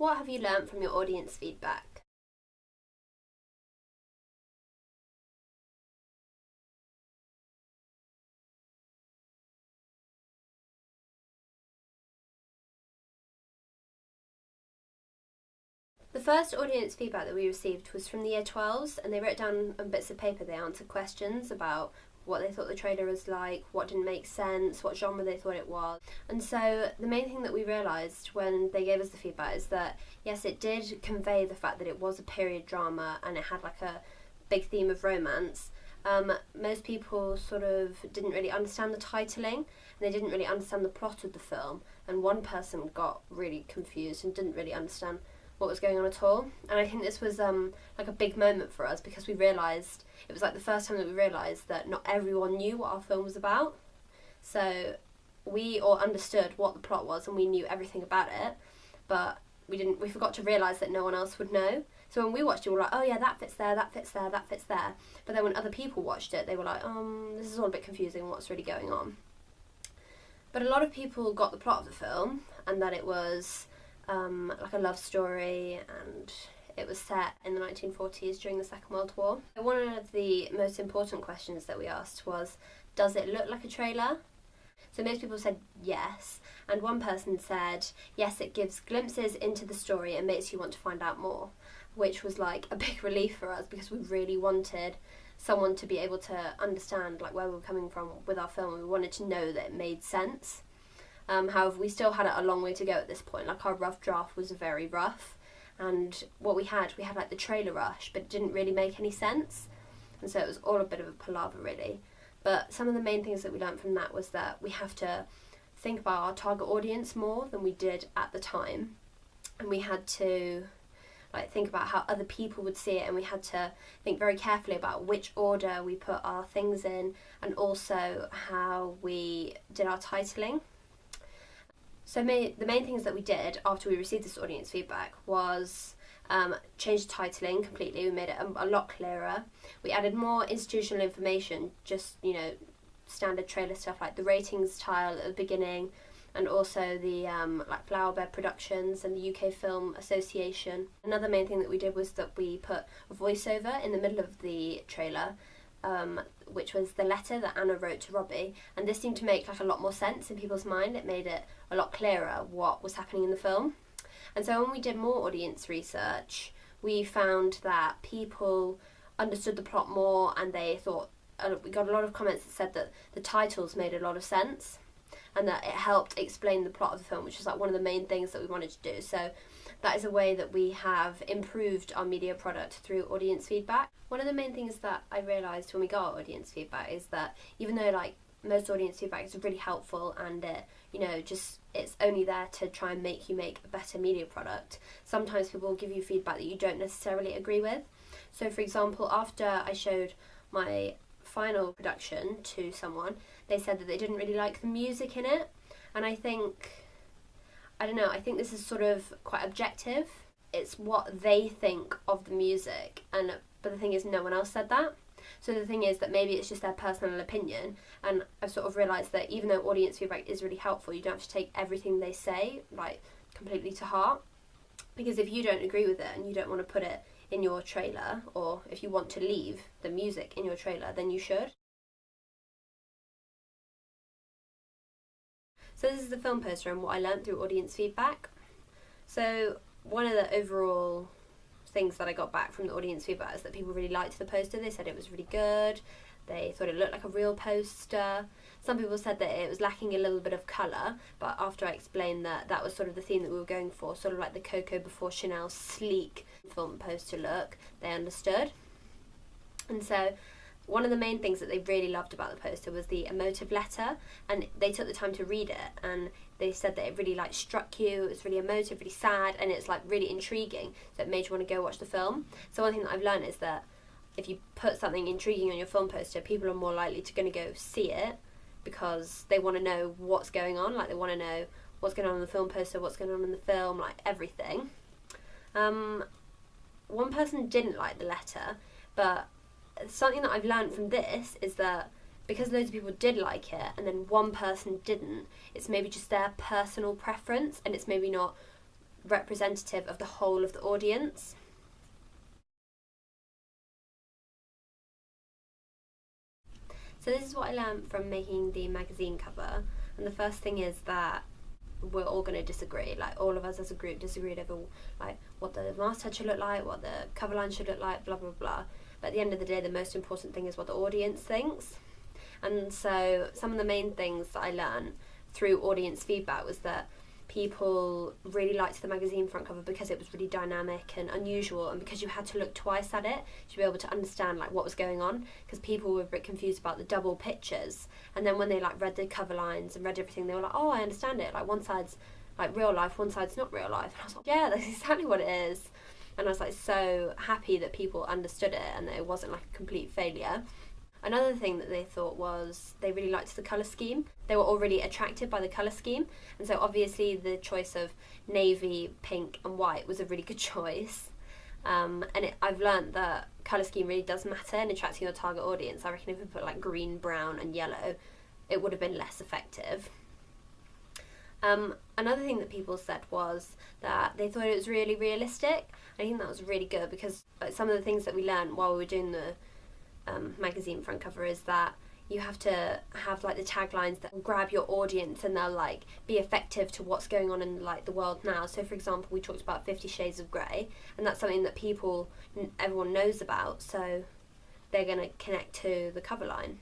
What have you learnt from your audience feedback? The first audience feedback that we received was from the Year 12s, and they wrote down on bits of paper, they answered questions about what they thought the trailer was like, what didn't make sense, what genre they thought it was. And so the main thing that we realised when they gave us the feedback is that yes, it did convey the fact that it was a period drama and it had like a big theme of romance. Most people sort of didn't really understand the titling and they didn't really understand the plot of the film, and one person got really confused and didn't really understand what was going on at all. And I think this was like a big moment for us because we realised, it was like the first time that we realised that not everyone knew what our film was about. So we all understood what the plot was and we knew everything about it, but we forgot to realise that no one else would know. So when we watched it, we were like, oh yeah, that fits there, that fits there, that fits there. But then when other people watched it, they were like, this is all a bit confusing, what's really going on? But a lot of people got the plot of the film and that it was like a love story, and it was set in the 1940s during the Second World War. One of the most important questions that we asked was, does it look like a trailer? So most people said yes, and one person said, yes, it gives glimpses into the story and makes you want to find out more, which was like a big relief for us because we really wanted someone to be able to understand like where we were coming from with our film. We wanted to know that it made sense. However, we still had a long way to go at this point. Like, our rough draft was very rough, and what we had like the trailer rush, but it didn't really make any sense, and so it was all a bit of a palaver really. But some of the main things that we learned from that was that we have to think about our target audience more than we did at the time, and we had to like think about how other people would see it, and we had to think very carefully about which order we put our things in, and also how we did our titling. So the main things that we did after we received this audience feedback was change the titling completely. We made it a lot clearer. We added more institutional information, just, standard trailer stuff like the ratings tile at the beginning, and also the like Flowerbed Productions and the UK Film Association. Another main thing that we did was that we put a voiceover in the middle of the trailer, which was the letter that Anna wrote to Robbie, and this seemed to make like a lot more sense in people's mind. It made it a lot clearer what was happening in the film. And so when we did more audience research, we found that people understood the plot more, and they thought, we got a lot of comments that said that the titles made a lot of sense and that it helped explain the plot of the film, which was like one of the main things that we wanted to do. So that is a way that we have improved our media product through audience feedback. One of the main things that I realised when we got our audience feedback is that even though like most audience feedback is really helpful and it's only there to try and make you make a better media product, sometimes people will give you feedback that you don't necessarily agree with. So for example, after I showed my final production to someone, they said that they didn't really like the music in it, and I think this is sort of quite objective. It's what they think of the music, but the thing is, no one else said that. So the thing is that maybe it's just their personal opinion, and I've sort of realised that even though audience feedback is really helpful, you don't have to take everything they say like completely to heart, because if you don't agree with it and you don't want to put it in your trailer, or if you want to leave the music in your trailer, then you should. So this is the film poster and what I learned through audience feedback. So one of the overall things that I got back from the audience feedback is that people really liked the poster. They said it was really good. They thought it looked like a real poster. Some people said that it was lacking a little bit of colour, but after I explained that was sort of the theme that we were going for, sort of like the Coco before Chanel sleek film poster look, they understood. And so one of the main things that they really loved about the poster was the emotive letter, and they took the time to read it, and they said that it really like struck you, it was really emotive, really sad, and it's like really intriguing, so it made you want to go watch the film. So one thing that I've learned is that if you put something intriguing on your film poster, people are more likely to go see it because they want to know what's going on, like they want to know what's going on in the film poster, what's going on in the film, like everything. One person didn't like the letter, but something that I've learned from this is that because loads of people did like it and then one person didn't, it's maybe just their personal preference, and it's maybe not representative of the whole of the audience. So this is what I learned from making the magazine cover, and the first thing is that we're all going to disagree. Like, all of us as a group disagreed over like what the masthead should look like, what the cover line should look like, blah blah blah. But at the end of the day, the most important thing is what the audience thinks. And so some of the main things that I learned through audience feedback was that people really liked the magazine front cover because it was really dynamic and unusual, and because you had to look twice at it to be able to understand like what was going on, because people were a bit confused about the double pictures, and then when they like read the cover lines and read everything, they were like, oh, I understand it, like one side's like real life, one side's not real life. And I was like, yeah, that's exactly what it is. And I was like so happy that people understood it and that it wasn't like a complete failure. Another thing that they thought was they really liked the colour scheme. They were all really attracted by the colour scheme, and so obviously the choice of navy, pink and white was a really good choice. I've learnt that colour scheme really does matter in attracting your target audience. I reckon if we put like green, brown and yellow, it would have been less effective. Another thing that people said was that they thought it was really realistic. I think that was really good, because like some of the things that we learned while we were doing the magazine front cover is that you have to have like the taglines that will grab your audience and they'll like be effective to what's going on in like the world now. So for example, we talked about 50 Shades of Grey, and that's something that everyone knows about, so they're going to connect to the cover line.